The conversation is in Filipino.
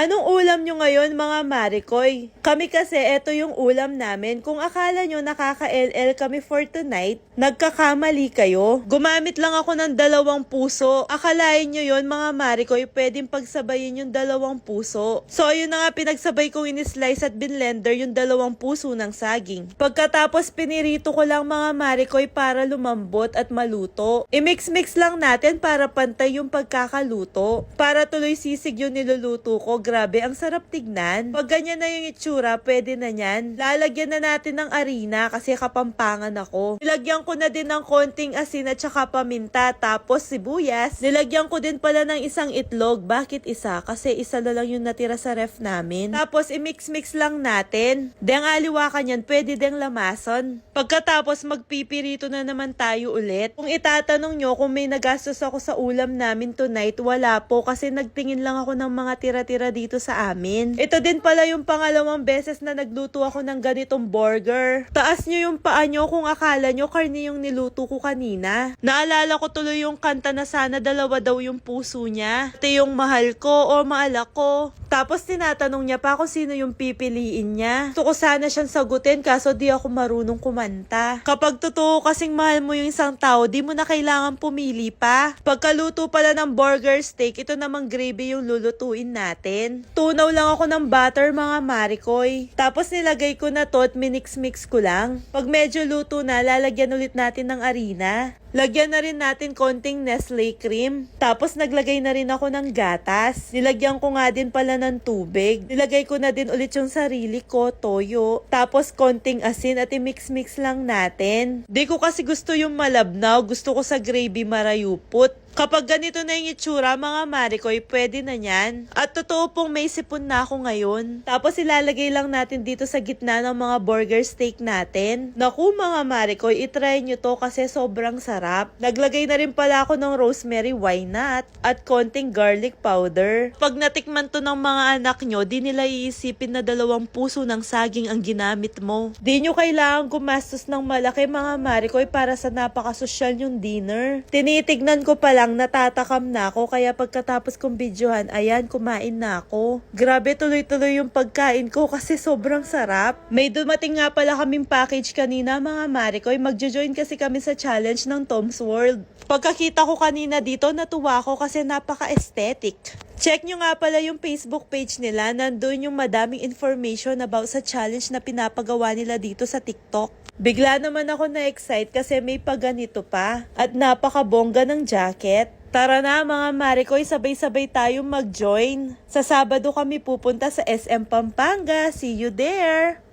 Anong ulam nyo ngayon mga Marikoy? Kami kasi eto yung ulam namin. Kung akala nyo nakaka-LL kami for tonight, nagkakamali kayo. Gumamit lang ako ng 2 puso. Akalain nyo yon mga Marikoy, pwedeng pagsabayin yung 2 puso. So ayun na nga, pinagsabay kong in-slice at binlender yung 2 puso ng saging. Pagkatapos pinirito ko lang mga Marikoy para lumambot at maluto. I-mix-mix lang natin para pantay yung pagkakaluto. Para tuloy sisig yung niluluto ko. Grabe, ang sarap tignan. Pag ganyan na yung itsura, pwede na yan. Lalagyan na natin ng harina kasi kapampangan ako. Nilagyan ko na din ng konting asin at saka paminta, tapos sibuyas. Nilagyan ko din pala ng isang itlog. Bakit isa? Kasi isa na lang yung natira sa ref namin. Tapos i-mix-mix lang natin. Deng aliwakan yan, pwede deng lamason. Pagkatapos magpipirito na naman tayo ulit. Kung itatanong nyo kung may nagastos ako sa ulam namin tonight, wala po kasi nagtingin lang ako ng mga tira-tira dito sa amin. Ito din pala yung pangalawang beses na nagluto ako ng ganitong burger. Taas nyo yung paa nyo kung akala nyo karne yung niluto ko kanina. Naalala ko tuloy yung kanta na sana 2 daw yung puso niya. Ito yung mahal ko o maalak ko. Tapos tinatanong niya pa kung sino yung pipiliin niya. Gusto ko sana siyang sagutin kaso di ako marunong kumanta. Kapag totoo kasing mahal mo yung isang tao, di mo na kailangan pumili pa. Pagkaluto pala ng burger steak, ito namang gravy yung lulutuin natin. Tunaw lang ako ng butter mga Marikoy. Tapos nilagay ko na to at minix-mix ko lang. Pag medyo luto na, lalagyan ulit natin ng harina. Lagyan na rin natin konting Nestle cream. Tapos naglagay na rin ako ng gatas. Nilagyan ko nga din pala ng tubig. Nilagay ko na din ulit yung sarili ko, toyo. Tapos konting asin at i-mix-mix lang natin. Di ko kasi gusto yung malabnaw. Gusto ko sa gravy marayupot. Kapag ganito na yung itsura mga Marikoy, pwede na yan. At totoo pong may sipon na ako ngayon. Tapos ilalagay lang natin dito sa gitna ng mga burger steak natin. Naku mga Marikoy, itry nyo to kasi sobrang sarap. Naglagay na rin pala ako ng rosemary, why not? At konting garlic powder. Pag natikman to ng mga anak nyo, di nila iisipin na 2 puso ng saging ang ginamit mo. Di nyo kailangan gumastos ng malaki mga Marikoy para sa napakasosyal yung dinner. Tinitignan ko pala natatakam na ako kaya pagkatapos kong videohan, ayan, kumain na ako. Grabe, tuloy-tuloy yung pagkain ko kasi sobrang sarap. May dumating nga pala kaming package kanina mga Marikoy. Magjo-join kasi kami sa challenge ng Tom's World. Pagkakita ko kanina dito, natuwa ako kasi napaka-aesthetic. Check nyo nga pala yung Facebook page nila. Nandun yung madaming information about sa challenge na pinapagawa nila dito sa TikTok. Bigla naman ako na-excite kasi may paganito pa. At napakabongga ng jacket. Tara na mga Marikoy, sabay-sabay tayong mag-join. Sa Sabado kami pupunta sa SM Pampanga. See you there!